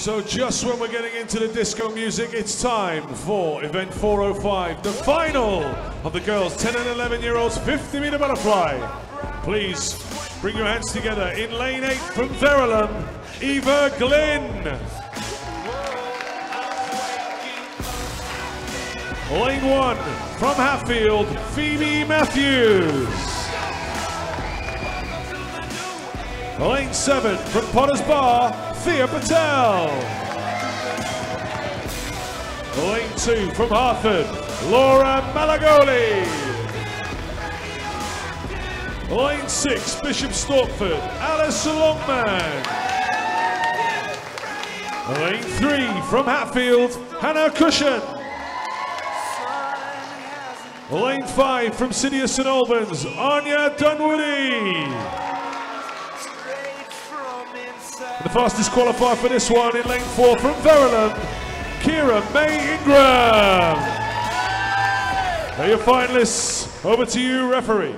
So just when we're getting into the disco music, it's time for event 405, the final of the girls 10 and 11-year-olds 50-meter butterfly. Please bring your hands together. In lane 8 from Verulam, Eva Glynn. Lane 1 from Hatfield, Phoebe Matthews. Lane 7 from Potters Bar, Thea Patel. Lane 2 from Hartford, Laura Malagoli. Lane 6, Bishop Stortford, Alice Longman. Lane 3 from Hatfield, Hannah Cushion. Lane 5 from City of St Albans, Anya Dunwoody. The fastest qualifier for this one in lane 4 from Verulam, Kira May Ingram. Now your finalists, over to you, referee.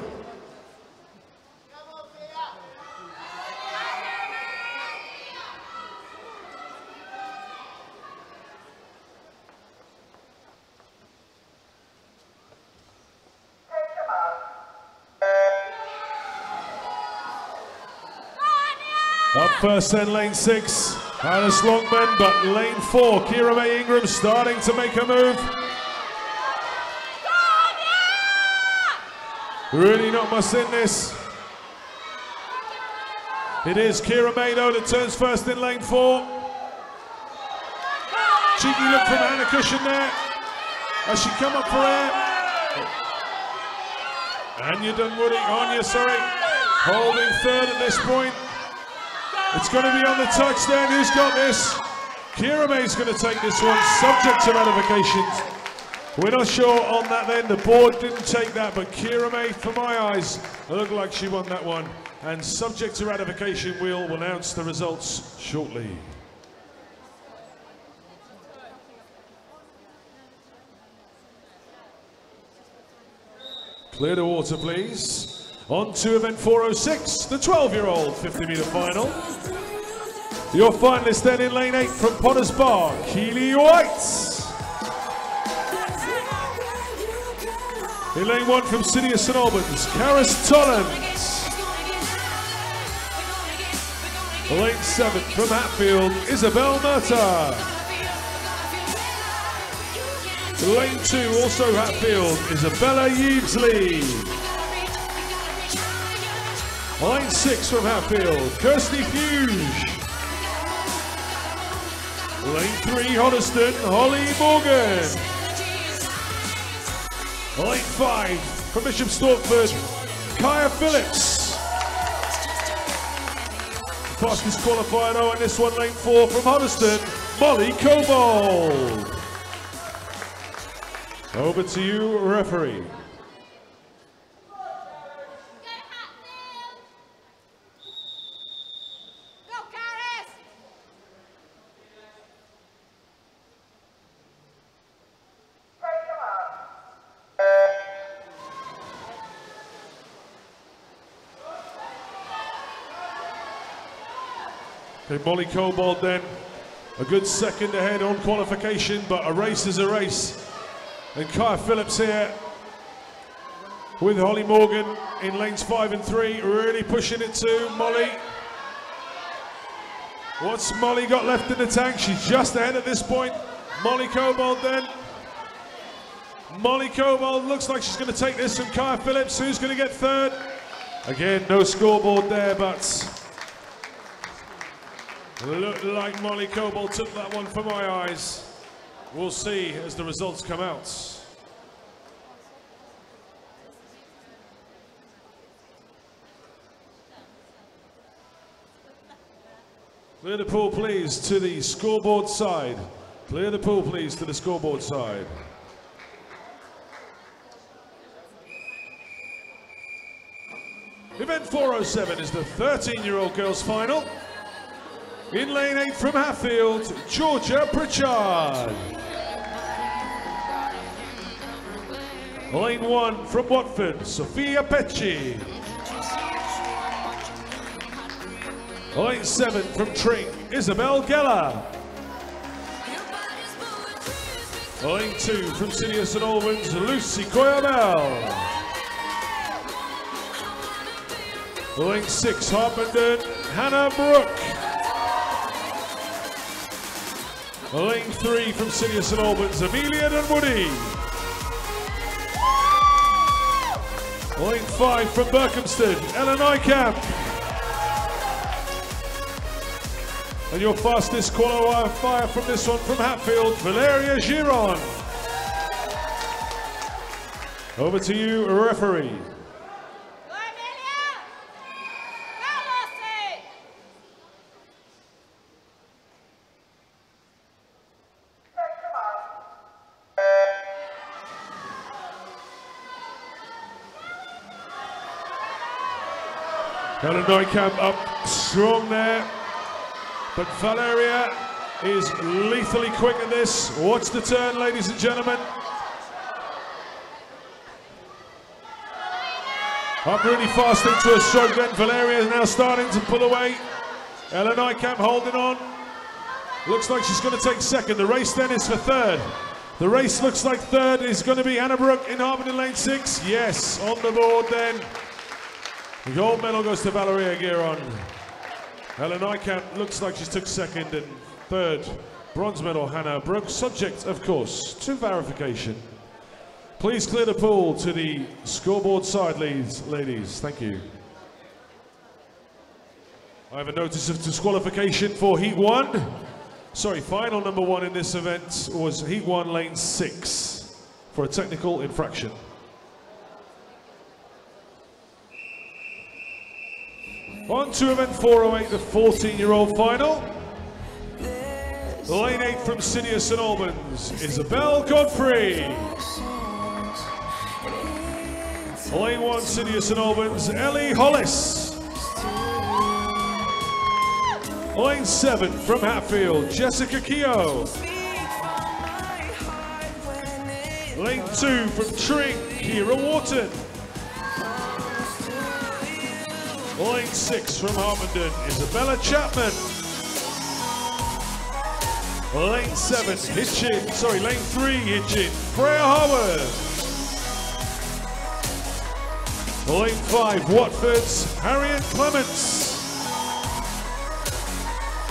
Up first then, lane 6, Alice Longman, but lane 4, Kira May Ingram starting to make a move. Really not much in this. It is Kira May though that turns first in lane 4. Cheeky look from Hannah Cushion there as she come up for air. Anya Dunwoody, holding third at this point. It's going to be on the touch then. Who's got this? Kira May's going to take this one, subject to ratifications. We're not sure on that then. The board didn't take that, but Kira May, for my eyes, looked like she won that one. And subject to ratification, we'll announce the results shortly. Clear the water, please. On to event 406, the 12-year-old 50-meter final. Your finalist then in lane 8 from Potters Bar, Keely White. In lane 1 from City of St Albans, Karis Tollins. Lane 7 from Hatfield, Isabel Murta. Lane 2, also Hatfield, Isabella Yeavesley. Line 6 from Hatfield, Kirsty Fuge. Lane 3, Hoddesdon, Holly Morgan. Lane 5 from Bishop Stortford, Kaya Phillips. Fastest qualifier though in this one, lane 4 from Hoddesdon, Molly Cobold. Over to you, referee. Okay, Molly Cobold then, a good second ahead on qualification, but a race is a race. And Kaya Phillips here with Holly Morgan in lanes 5 and 3, really pushing it to Molly. What's Molly got left in the tank? She's just ahead at this point. Molly Cobold then. Molly Cobold looks like she's going to take this from Kaya Phillips. Who's going to get third? Again, no scoreboard there, but looked like Molly Cobold took that one for my eyes. We'll see as the results come out. Clear the pool, please, to the scoreboard side. Clear the pool, please, to the scoreboard side. Event 407 is the 13-year-old girls' final. In lane 8 from Hatfield, Georgia Pritchard. Lane 1 from Watford, Sophia Pecci. Lane 7 from Tring, Isabel Geller. Lane 2 from City of St Albans, Lucy Coyabel. Lane 6, Harpenden, Hannah Brooke. Lane 3 from City of St Albans, Amelia Dunwoody. Lane 5 from Berkhamsted, Ellen Eikamp. And your fastest qualifier from this one from Hatfield, Valeria Giron. Over to you, referee. Ellen Eikamp up strong there. But Valeria is lethally quick at this. Watch the turn, ladies and gentlemen. Up really fast into a stroke then. Valeria is now starting to pull away. Ellen Eikamp holding on. Looks like she's going to take second. The race then is for third. The race looks like third is going to be Hannah Brooke in Harpenden Lane 6. Yes, on the board then. The gold medal goes to Valeria Giron. Ellen Eikamp looks like she took second, and third, bronze medal Hannah Brooke, subject, of course, to verification. Please clear the pool to the scoreboard side, ladies. Thank you. I have a notice of disqualification for Heat 1. Sorry, final number 1 in this event was Heat 1, Lane 6, for a technical infraction. On to event 408, the 14-year-old final. Lane 8 from City of St Albans, Isabel Godfrey. Lane 1, City of St Albans, Ellie Hollis. Lane 7 from Hatfield, Jessica Keogh. Lane 2 from Tring, Kira Wharton. Lane 6 from Harpenden, Isabella Chapman. Lane 7, Lane 3, Hitchin, Freya Howard. Lane 5, Watford's Harriet Clements.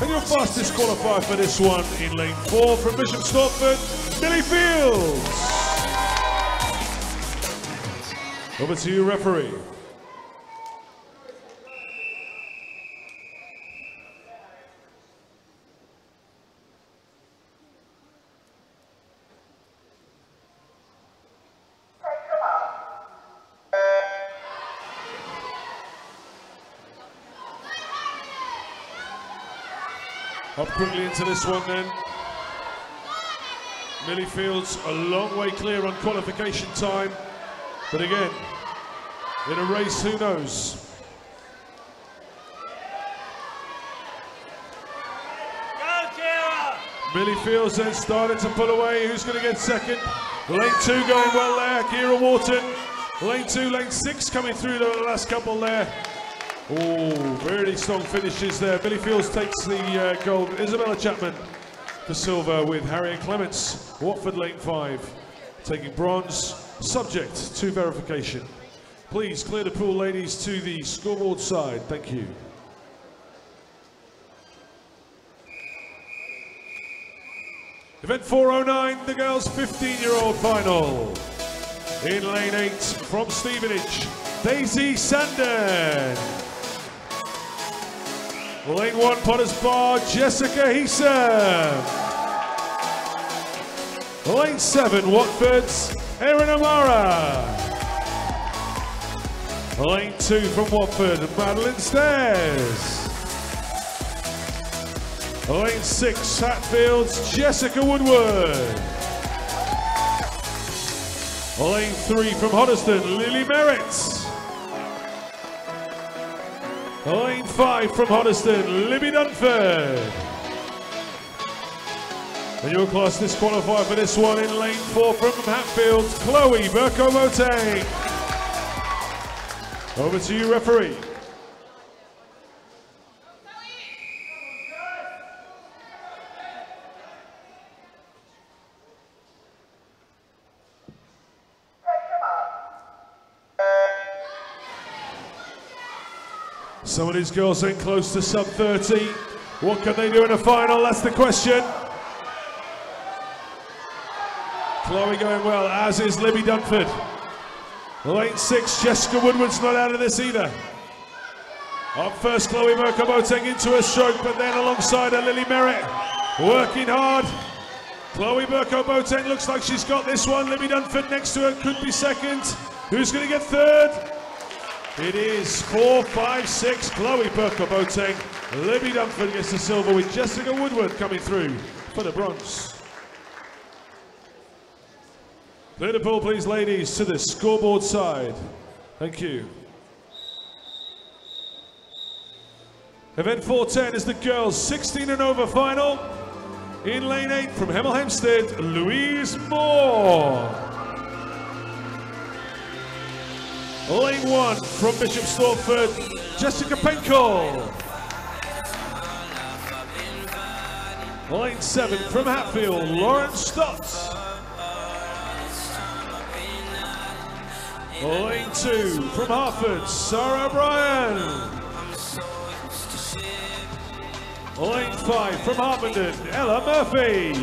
And your fastest qualifier for this one in Lane 4 from Bishop Stortford, Millie Fields. Over to you, referee. Up quickly into this one then. Millie Fields a long way clear on qualification time. But again, in a race, who knows? Go, Kira! Millie Fields then started to pull away. Who's going to get second? Lane 2 going well there, Kira Wharton. Lane 2, Lane 6 coming through the last couple there. Oh, really strong finishes there. Millie Fields takes the gold. Isabella Chapman for silver with Harriet Clements. Watford Lane 5 taking bronze, subject to verification. Please clear the pool, ladies, to the scoreboard side. Thank you. Event 409, the girls' 15-year-old final. In Lane 8 from Stevenage, Daisy Sandon. Lane 1, Potters Bar, Jessica Heesam. Lane 7, Watford's Erin Amara. Lane 2 from Watford, Madeline Stairs. Lane 6, Hatfield's Jessica Woodward. Lane 3 from Hoddesdon, Lily Merritt. Lane 5 from Hoddesdon, Libby Dunford. And your class disqualified for this one in Lane 4 from Hatfield, Chloe Burko-Motang. Over to you, referee. Some of these girls ain't close to sub 30. What can they do in a final? That's the question. Chloe going well, as is Libby Dunford. Lane 6, Jessica Woodward's not out of this either. Up first, Chloe Burko-Boateng into her stroke, but then alongside her, Lily Merritt, working hard. Chloe Burko-Boateng looks like she's got this one. Libby Dunford next to her could be second. Who's going to get third? It is 4, 5, 6, Chloe Burko-Boateng. Libby Dunford gets the silver with Jessica Woodward coming through for the bronze. Clear the pool, please, ladies, to the scoreboard side. Thank you. Event 410 is the girls 16 and over final. In lane 8 from Hemel Hempstead, Louise Moore. Lane 1 from Bishop Stortford, Jessica Penkel. Lane 7 from Hatfield, Lauren Stott. Lane 2 from Hartford, Sarah Bryan. Lane 5 from Harpenden, Ella Murphy.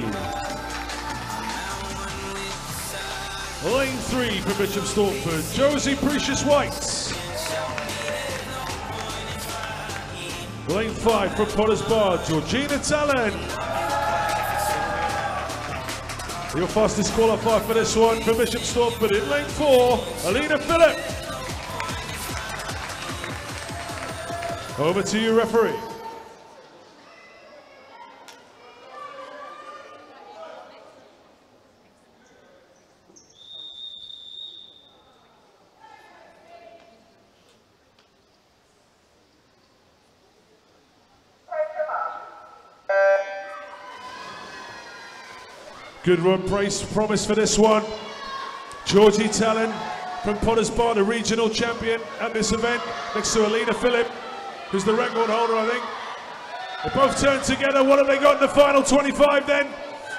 Lane 3 from Bishop Stortford, Josie Precious White. Lane 5 from Potters Bar, Georgina Talon. Your fastest qualifier for this one for Bishop Stortford in lane 4, Alina Phillip. Over to you, referee. Good run promise for this one. Georgie Talon from Potters Bar, the regional champion at this event, next to Alina Phillip, who's the record holder, I think. They both turn together. What have they got in the final 25 then?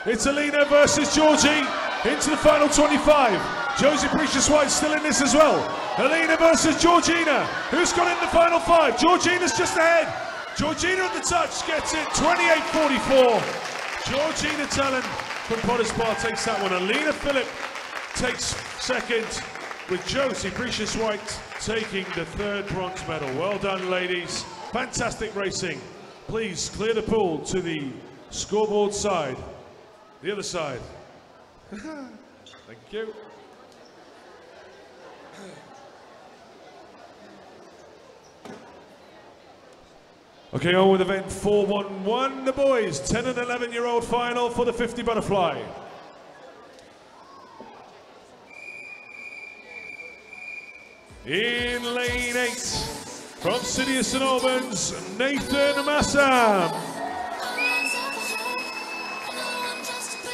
It's Alina versus Georgie into the final 25. Josie Precious White still in this as well. Alina versus Georgina. Who's got in the final 5? Georgina's just ahead. Georgina at the touch gets it, 28-44. Georgina Talon from Potters Bar takes that one. Alina Phillip takes second, with Josie Precious White taking the 3rd bronze medal. Well done, ladies. Fantastic racing. Please clear the pool to the scoreboard side. The other side. Thank you. Okay, on with event 411, the boys, 10 and 11-year-old final for the 50 butterfly. In lane 8, from City of St Albans, Nathan Massam.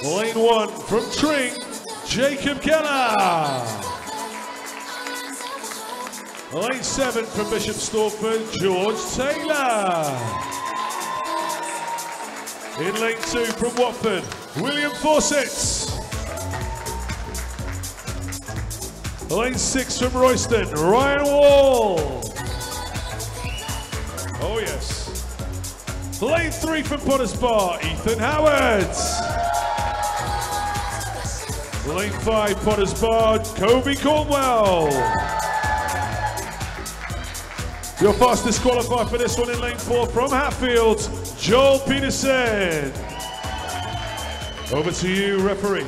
Lane 1, from Tring, Jacob Keller. Lane 7 from Bishop Stortford, George Taylor. In lane 2 from Watford, William Fawcett. Lane 6 from Royston, Ryan Wall. Oh yes. Lane 3 from Potters Bar, Ethan Howard. Lane 5, Potters Bar, Kobe Cornwell. Your fastest qualifier for this one in lane 4 from Hatfield, Joel Peterson. Over to you, referee.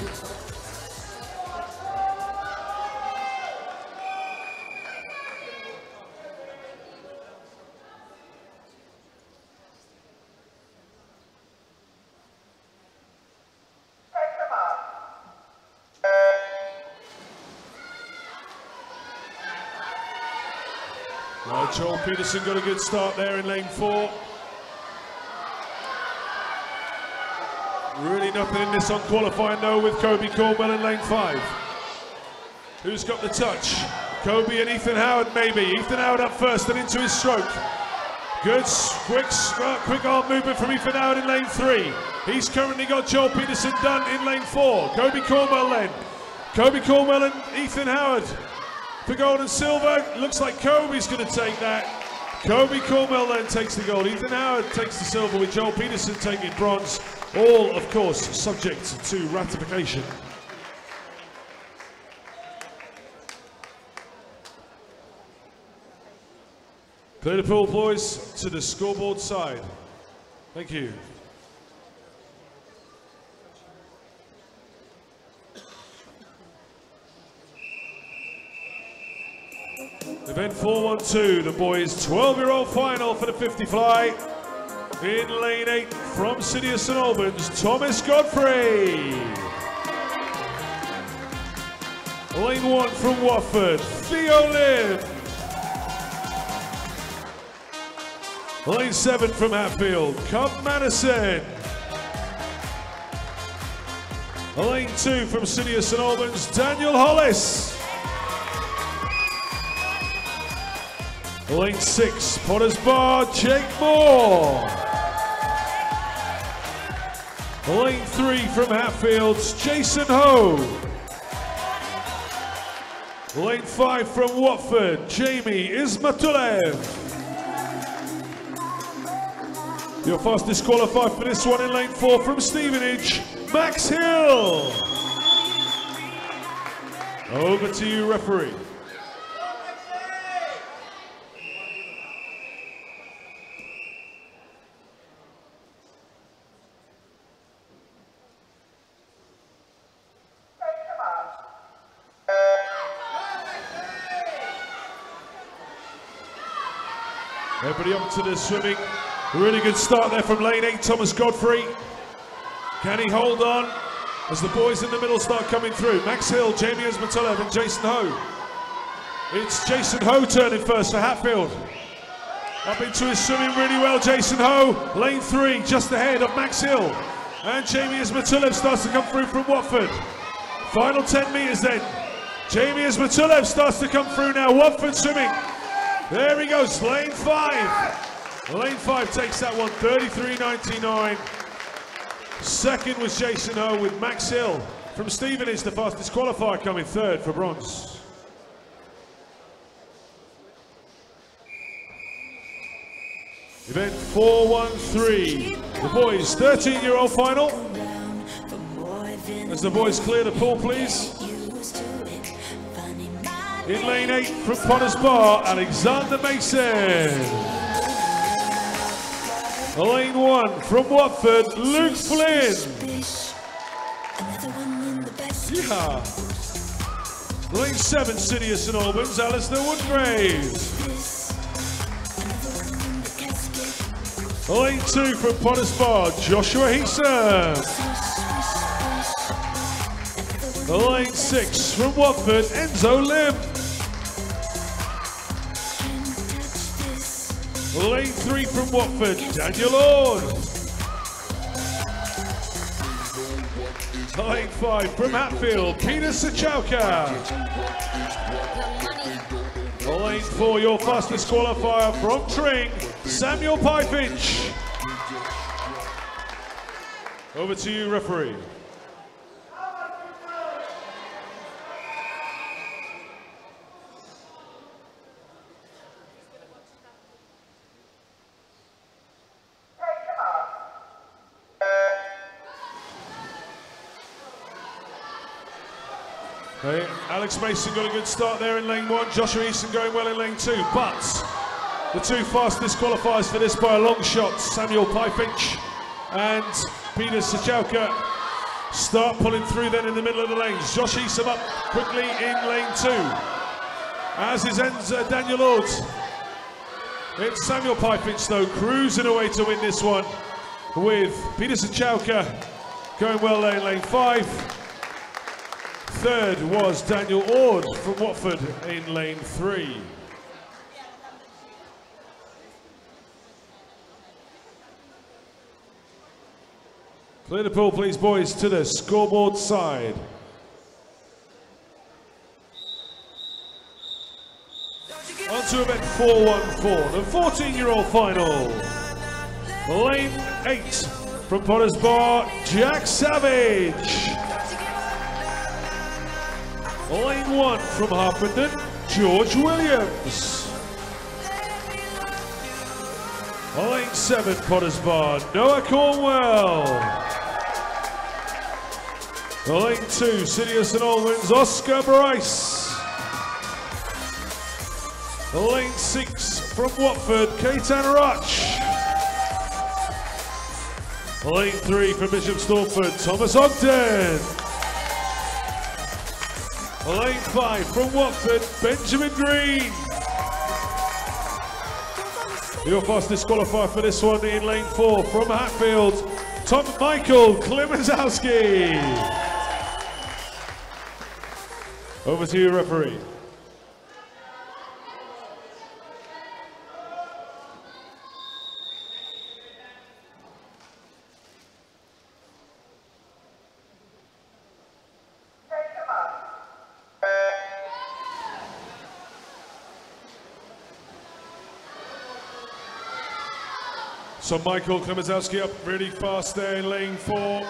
Well, Joel Peterson got a good start there in lane 4. Really nothing in this on qualifying though with Kobe Cornwell in lane 5. Who's got the touch? Kobe and Ethan Howard maybe. Ethan Howard up first and into his stroke. Good quick arm movement from Ethan Howard in lane 3. He's currently got Joel Peterson done in lane 4. Kobe Cornwell then. Kobe Cornwell and Ethan Howard for gold and silver. Looks like Kobe's going to take that. Kobe Cornwell then takes the gold. Ethan Howard takes the silver, with Joel Peterson taking bronze. All, of course, subject to ratification. Clear the pool, boys, to the scoreboard side. Thank you. Event 412, the boys' 12-year-old final for the 50 fly. In lane 8 from City of St Albans, Thomas Godfrey. Lane 1 from Watford, Theo Lim. Lane 7 from Hatfield, Cub Madison. Lane 2 from City of St Albans, Daniel Hollis. Lane 6, Potters Bar, Jake Moore. Lane 3 from Hatfield's Jason Ho. Lane 5 from Watford, Jamie Ismatulev. Your fastest qualifier for this one in lane 4 from Stevenage, Max Hill. Over to you, referee. Everybody up to the swimming. Really good start there from lane 8, Thomas Godfrey. Can he hold on as the boys in the middle start coming through? Max Hill, Jamie Ismatulev and Jason Ho. It's Jason Ho turning first for Hatfield. Up into his swimming really well, Jason Ho. Lane 3, just ahead of Max Hill. And Jamie Ismatulev starts to come through from Watford. Final 10 metres then. Jamie Ismatulev starts to come through now. Watford swimming. There he goes, lane 5. Lane 5 takes that one, 33.99. Second was Jason Ho with Max Hill from Stevenage, the fastest qualifier, coming third for bronze. Event 413, the boys' 13-year-old final. As the boys clear the pool, please. In lane 8 from Potters Bar, Alexander Mason. Lane 1 from Watford, Luke Flynn. Yeah. Lane 7, City of St Albans, Alistair Woodgrave. Lane 2 from Potters Bar, Joshua Heeson. Lane 6 from Watford, Enzo Lim. Lane 3 from Watford, Daniel Ord. Lane 5 from Hatfield, Peter Sachauka. Lane 4, your fastest qualifier from Tring, Samuel Pyfinch. Over to you, referee. Okay, Alex Mason got a good start there in lane 1, Joshua Easton going well in lane 2, but the two fastest qualifiers for this by a long shot, Samuel Pyfinch and Peter Sachauka, start pulling through then in the middle of the lanes. Josh Easton up quickly in lane 2, as is Daniel Ord. It's Samuel Pyfinch though, cruising away to win this one, with Peter Sachauka going well there in lane 5. Third was Daniel Ord from Watford in lane 3. Clear the pool, please, boys, to the scoreboard side. On to event 414, the 14-year-old final. Lane 8 from Potters Bar, Jack Savage. Lane 1 from Harpenden, George Williams. Lane 7, Potters Bar, Noah Cornwell. Lane 2, City of St Albans, Oscar Bryce. Lane 6, from Watford, Kaitan Roch. Lane 3, from Bishop Stortford, Thomas Ogden. Lane 5, from Watford, Benjamin Green. Your fastest qualifier for this one in lane 4 from Hatfield, Michael Klimaszewski. Over to you, referee. So Michael Klimaszewski up really fast there in lane 4.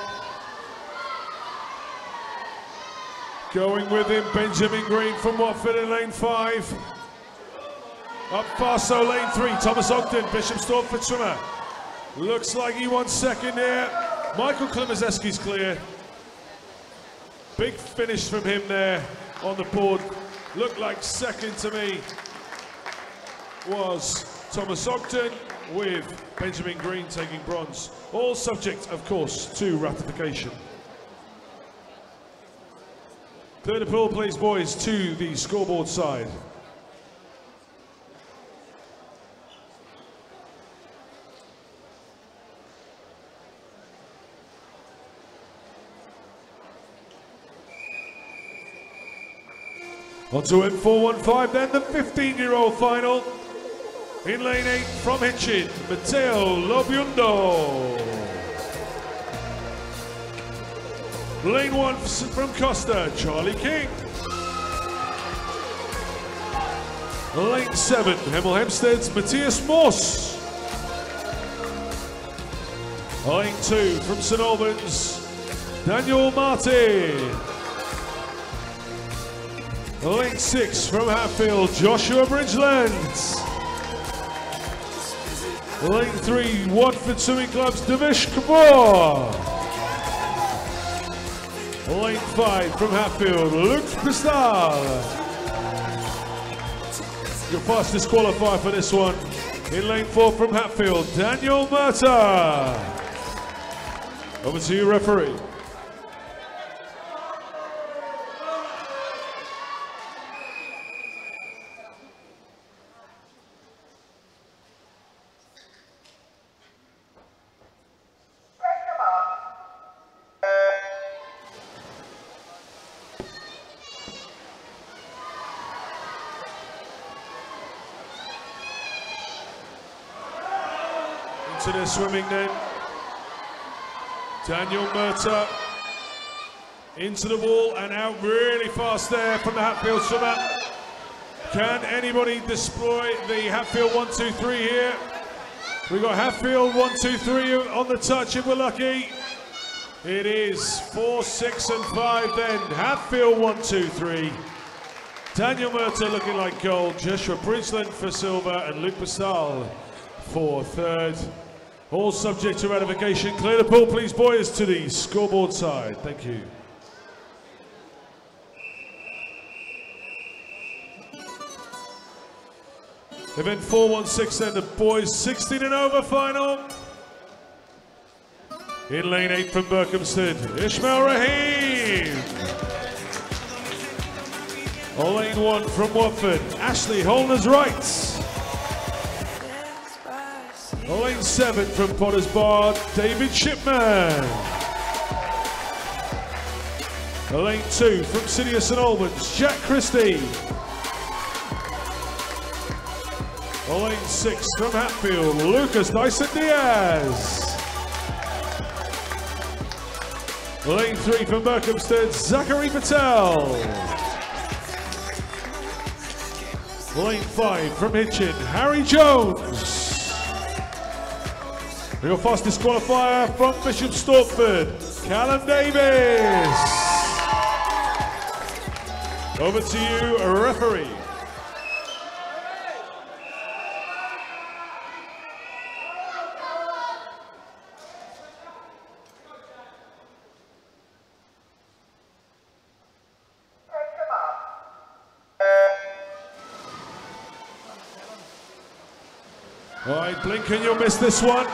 Going with him, Benjamin Green from Watford in lane 5. Up fast, so lane 3, Thomas Ogden, Bishop Stortford swimmer. Looks like he won second here. Michael Klimaszewski's clear. Big finish from him there on the board. Looked like second to me was Thomas Ogden, with Benjamin Green taking bronze. All subject, of course, to ratification. Third appeal, please, boys, to the scoreboard side. On to M415, then the 15-year-old final. In lane 8 from Hitchin, Matteo Lobiundo. Lane 1 from Costa, Charlie King. Lane 7, Hemel Hempstead's Matthias Morse. Lane 2 from St Albans, Daniel Martin. Lane 6 from Hatfield, Joshua Bridgeland. Lane 3, Watford Swimming Club's Devish Kapoor. Lane 5 from Hatfield, Luke Pistal. Your fastest qualifier for this one. In lane 4 from Hatfield, Daniel Murta. Over to you, referee. To their swimming then. Daniel Murta into the wall and out really fast there from the Hatfield swimmer. Can anybody destroy the Hatfield 1, 2, 3 here? We've got Hatfield 1, 2, 3 on the touch if we're lucky. It is 4, 6 and 5 then. Hatfield 1, 2, 3. Daniel Murta looking like gold. Joshua Bridgeland for silver and Luke Pastal for third. All subject to ratification. Clear the pool, please, boys, to the scoreboard side. Thank you. Event 416, then the boys 16 and over final. In lane 8 from Berkhamsted, Ishmael Rahim. Lane 1 from Watford, Ashley Holner's Right. Lane 7 from Potters Bar, David Shipman. Lane 2 from City of St Albans, Jack Christie. Lane 6 from Hatfield, Lucas Dyson Diaz. Lane 3 from Berkhamsted, Zachary Patel. Lane 5 from Hitchin, Harry Jones. Your fastest qualifier from Bishop Stortford, Callum Davis. Over to you, referee. All right, blink and you'll miss this one.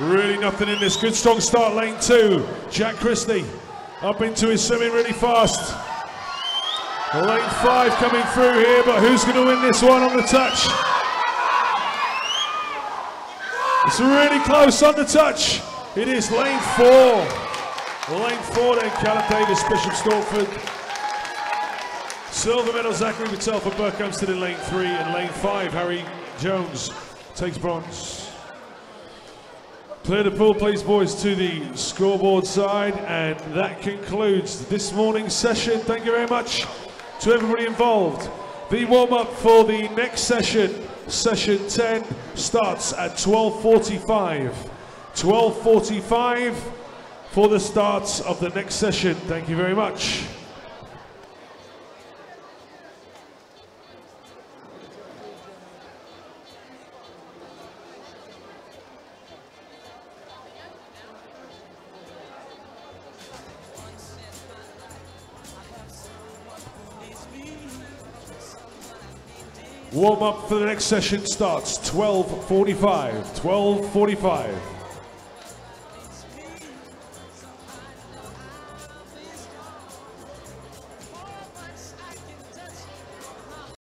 Really nothing in this. Good strong start, lane 2. Jack Christie up into his swimming really fast. Lane 5 coming through here, but who's going to win this one on the touch? It's really close on the touch. It is lane 4. Lane 4 then, Callum Davis, Bishop Stortford. Silver medal, Zachary Patel for Berkhamsted in lane 3, and lane 5, Harry Jones takes bronze. Clear the pool, please, boys, to the scoreboard side, and that concludes this morning's session. Thank you very much to everybody involved. The warm-up for the next session, session 10, starts at 12:45. 12:45 for the start of the next session. Thank you very much. Warm up for the next session starts 12:45. 12:45.